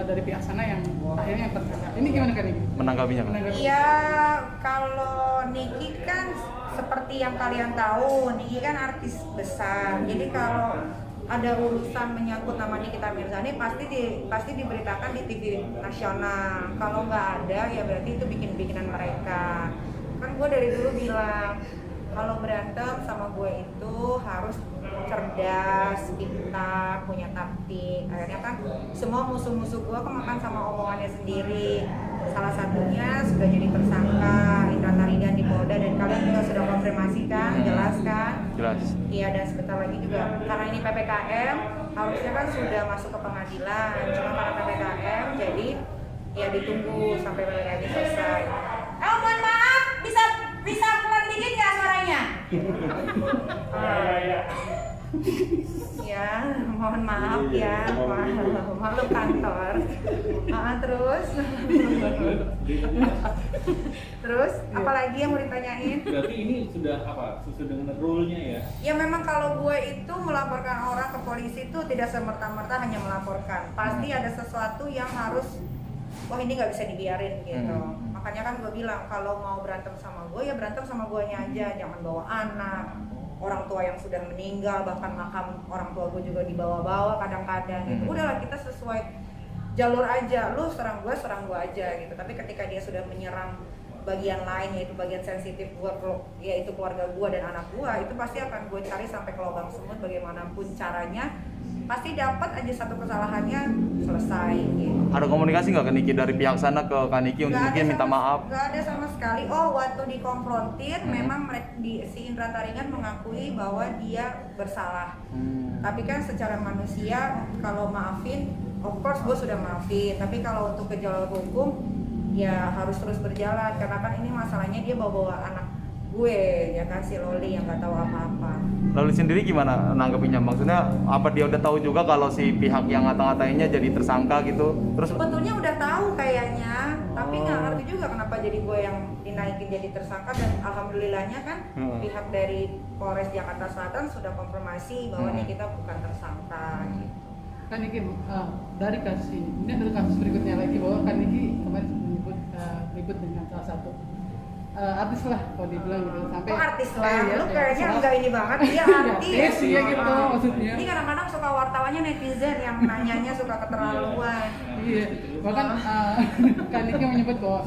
dari pihak sana yang akhirnya yang tertangkap. Ini gimana kan ini? Menanggapinya kan? Ya kalau Niki kan seperti yang kalian tahu, Niki kan artis besar. Jadi kalau ada urusan menyangkut nama Nikita Mirzani pasti diberitakan di TV nasional. Kalau nggak ada ya berarti itu bikinan mereka. Kan gue dari dulu bilang kalau berantem sama gue itu harus cerdas, pintar, punya taktik. Akhirnya kan semua musuh-musuh gue kemakan sama omongannya sendiri. Salah satunya sudah jadi tersangka Indra Tarigan di Polda dan kalian juga sudah konfirmasi kan, jelas kan? Jelas. Iya, dan sebentar lagi juga karena ini PPKM harusnya kan sudah masuk ke pengadilan. Cuma karena PPKM jadi ya ditunggu sampai PPKM selesai. Mohon maaf, bisa pelan dikit nggak suaranya? Ya, mohon maaf ya, maklum kantor. Terus, apalagi yang mau ditanyain? Berarti ini sudah apa? Sesuai dengan rule-nya ya? Ya memang kalau gue itu melaporkan orang ke polisi itu tidak semerta-merta hanya melaporkan. Pasti ada sesuatu yang harus, wah ini nggak bisa dibiarin gitu. Makanya kan gue bilang kalau mau berantem sama gue ya berantem sama guanya aja, jangan bawa anak, orang tua yang sudah meninggal, bahkan makam orang tua gue juga dibawa-bawa kadang-kadang gitu. Udahlah kita sesuai jalur aja, lu serang gue aja gitu. Tapi ketika dia sudah menyerang bagian lain yaitu bagian sensitif gue, yaitu keluarga gue dan anak gue, itu pasti akan gue cari sampai ke lubang semut bagaimanapun caranya. Pasti dapat aja satu kesalahannya selesai gitu. Ada komunikasi nggak ke Niki dari pihak sana ke Kak Niki untuk mungkin minta maaf? Gak ada sama sekali. Oh, waktu dikonfrontir memang si Indra Tarigan mengakui bahwa dia bersalah. Tapi kan secara manusia kalau maafin, of course gue sudah maafin. Tapi kalau untuk ke jalur hukum ya harus terus berjalan karena kan ini masalahnya dia bawa anak gue ya kan, si Loli yang nggak tahu apa-apa. Lalu sendiri gimana nanggepinnya? Maksudnya apa dia udah tahu juga kalau si pihak yang ngata-ngatainnya jadi tersangka gitu? Terus sebetulnya udah tahu kayaknya, tapi nggak ngerti juga kenapa jadi gue yang dinaikin jadi tersangka. Dan alhamdulillahnya kan pihak dari Polres Jakarta Selatan sudah konfirmasi bahwa Nikita bukan tersangka gitu. Kan Niki dari kasus ini ada kasus berikutnya lagi bahwa kan Niki kemarin menyebut ribut dengan salah satu artis lah kalau dibilang gitu sampai artis lah, lu kayaknya enggak ini banget, dia artis ya gitu maksudnya. Ini kadang-kadang suka wartawannya netizen yang nanyanya suka keterlaluan. Iya, bahkan Kak Niki menyebut bahwa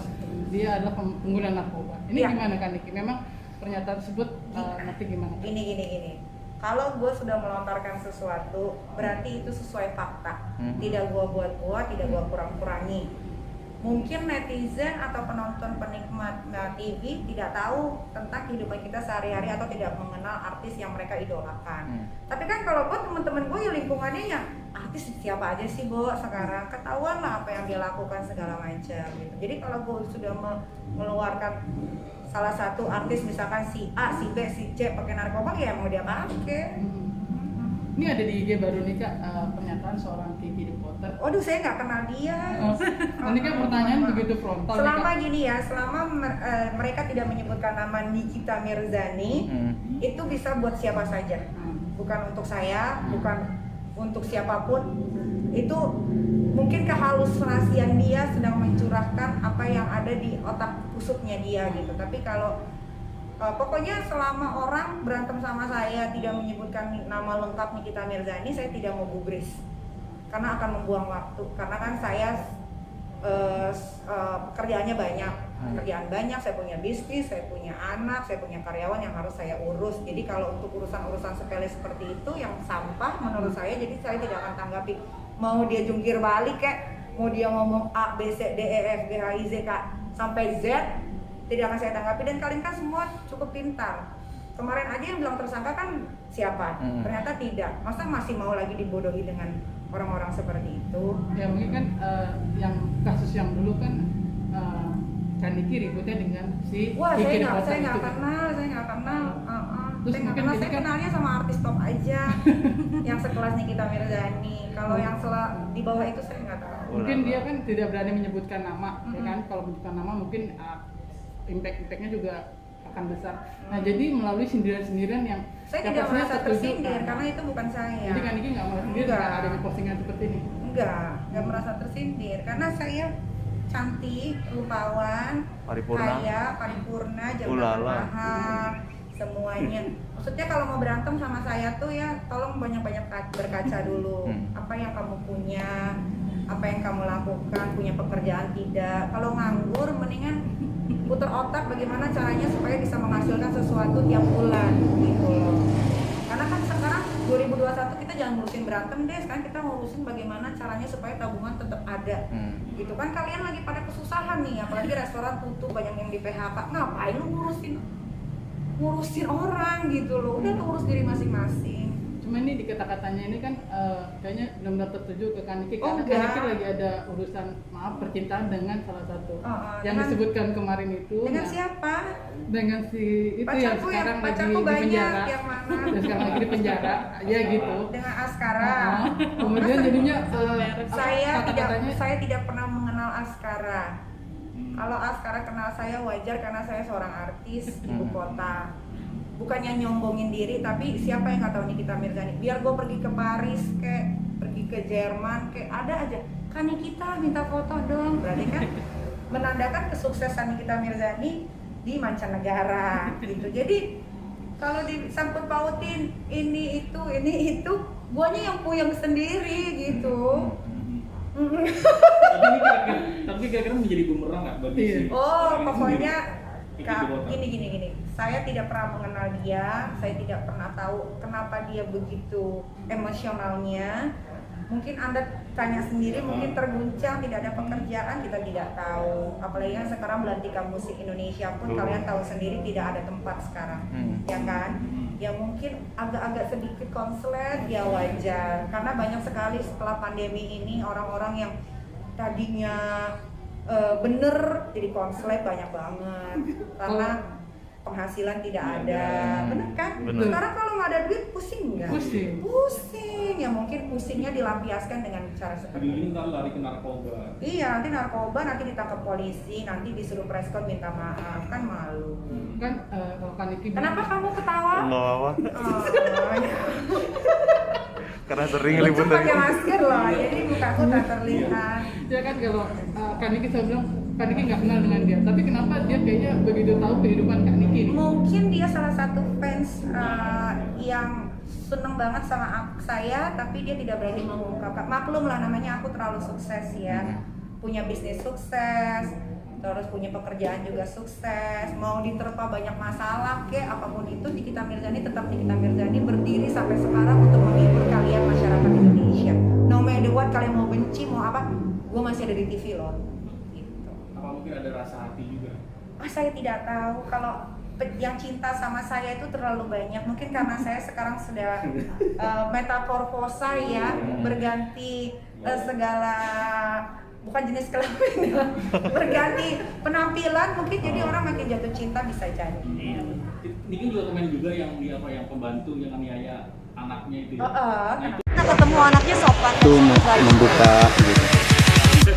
dia adalah pengguna narkoba. Ini gimana Kak Niki? Memang pernyataan tersebut nanti gimana? Gini. Kalau gue sudah melontarkan sesuatu, berarti itu sesuai fakta. Tidak gue buat-buat, tidak gue kurang-kurangi. Mungkin netizen atau penonton penikmat TV tidak tahu tentang kehidupan kita sehari-hari atau tidak mengenal artis yang mereka idolakan. Tapi kan kalau buat teman-teman gue ya lingkungannya yang artis siapa aja sih Bo sekarang, ketahuan lah apa yang dia lakukan segala macam gitu. Jadi kalau gue sudah mengeluarkan salah satu artis misalkan si A, si B, si C pakai narkoba ya mau dia pakai. Ini ada di IG baru nih Kak, pernyataan seorang Kiki Reporter. Waduh, saya nggak kenal dia. Ini kan pertanyaan begitu frontal. Selama gini ya, selama mereka tidak menyebutkan nama Nikita Mirzani, itu bisa buat siapa saja. Bukan untuk saya, bukan untuk siapapun. Itu mungkin kehalusinasian dia sedang mencurahkan apa yang ada di otak kusuknya dia gitu. Tapi kalau pokoknya selama orang berantem sama saya tidak menyebutkan nama lengkap Nikita Mirzani, saya tidak mau gubris karena akan membuang waktu. Karena kan saya pekerjaannya banyak, saya punya bisnis, saya punya anak, saya punya karyawan yang harus saya urus. Jadi kalau untuk urusan-urusan sepele seperti itu yang sampah menurut saya, jadi saya tidak akan tanggapi. Mau dia jungkir balik kayak, mau dia ngomong A, B, C, D, E, F, G, H, I, Z, K sampai Z, tidak akan saya tanggapi. Dan kalian kan semua cukup pintar. Kemarin aja yang bilang tersangka kan siapa? Ternyata tidak. Masa masih mau lagi dibodohi dengan orang-orang seperti itu? Ya mungkin kan yang kasus yang dulu kan Kak Niki ributnya dengan si wah, Kiki saya nggak kenal. Terus Saya kenalnya sama artis top aja yang sekelas Nikita Mirzani. Kalau yang di bawah itu saya nggak tahu. Mungkin dia kan tidak berani menyebutkan nama, ya kan? Kalau menyebutkan nama mungkin impact-nya juga akan besar. Nah, jadi melalui sindiran-sindiran yang saya tidak merasa tersindir karena itu bukan saya. Jadi Kak Niki nggak merasa sendiri dengan adanya postingan seperti ini. Enggak merasa tersindir karena saya cantik, rupawan, Paripurna. kaya, paripurna, jam Ulala. mahal, semuanya. Maksudnya kalau mau berantem sama saya tuh ya tolong banyak-banyak berkaca dulu. Apa yang kamu punya, apa yang kamu lakukan, punya pekerjaan tidak. Kalau nganggur mendingan putar otak bagaimana caranya supaya bisa menghasilkan sesuatu tiap bulan gitu loh. Karena kan sekarang 2021 kita jangan ngurusin berantem deh, sekarang kita ngurusin bagaimana caranya supaya tabungan tetap ada. Gitu kan kalian lagi pada kesusahan nih, apalagi restoran tutup, banyak yang di PHK. Ngapain lu ngurusin orang gitu loh. Udah lu urus diri masing-masing. Cuma ini di kata-katanya ini kan kayaknya benar-benar tertuju ke Kaniki karena enggak. Kaniki lagi ada urusan percintaan dengan salah satu yang dengan- disebutkan kemarin itu. Dengan Nah, siapa? dengan si itu yang Pacarku sekarang lagi pacarku di banyak, penjara. yang mana? Yang sekarang lagi di penjara, ya gitu. Dengan Askara. Kemudian jadinya Saya tidak pernah mengenal Askara. Kalau Askara kenal saya wajar karena saya seorang artis ibu kota. Bukannya nyombongin diri, tapi siapa yang nggak tahu Nikita Mirzani? Biar gue pergi ke Paris, kayak pergi ke Jerman, kayak ada aja. Kan Nikita minta foto dong, berarti kan menandakan kesuksesan Nikita Mirzani di mancanegara gitu. Jadi kalau disangkut pautin ini itu, guanya yang puyeng sendiri gitu. Tapi kira-kira menjadi bumerang nggak bagi Iya. si Oh, orang itu pokoknya sendiri? Kak, Ibu kota. gini. Saya tidak pernah mengenal dia, saya tidak pernah tahu kenapa dia begitu emosionalnya. Mungkin Anda tanya sendiri, mungkin terguncang, tidak ada pekerjaan, kita tidak tahu. Apalagi yang sekarang belantika musik Indonesia pun kalian tahu sendiri tidak ada tempat sekarang, ya kan? Ya mungkin agak-agak sedikit konslet, ya wajar. Karena banyak sekali setelah pandemi ini orang-orang yang tadinya bener jadi konslet banyak banget karena penghasilan tidak ada, bener kan? Bener. Sekarang kalau nggak ada duit pusing nggak? Pusing. Ya mungkin pusingnya dilampiaskan dengan cara seperti Ini itu. ntar lari ke narkoba. Iya, nanti narkoba, nanti ditangkap polisi, nanti disuruh preskon minta maaf, kan malu. Kan kalau Kaniki Kenapa kamu ketawa? Nggak apa-apa. Oh, ya. Karena sering Untung libur dari. pakai masker loh, jadi mukaku tak terlihat. ya kan kalau Kaniki saya bilang Kaniki nggak kenal dengan dia, tapi kenapa dia kayaknya begitu tahu kehidupan Kaniki nih? Mungkin dia salah satu fans yang seneng banget sama saya, tapi dia tidak berani mengungkapkan. Maklum lah, namanya aku terlalu sukses ya, punya bisnis sukses, terus punya pekerjaan juga sukses, mau diterpa banyak masalah ke apapun itu, Nikita Mirzani tetap Nikita Mirzani, berdiri sampai sekarang untuk menghibur kalian masyarakat Indonesia. No matter what, kalian mau benci mau apa, gue masih ada di TV loh. Gitu. Apa mungkin ada rasa hati juga? Saya tidak tahu, kalau yang cinta sama saya itu terlalu banyak. Mungkin karena saya sekarang sudah metamorfosa ya, berganti segala, bukan jenis kelamin ya, berganti penampilan, mungkin jadi orang makin jatuh cinta, bisa jadi. Ini kan juga komen juga yang di apa yang pembantu yang aniaya anaknya itu. Nah, Nah, ketemu anaknya sopan itu membuka gitu.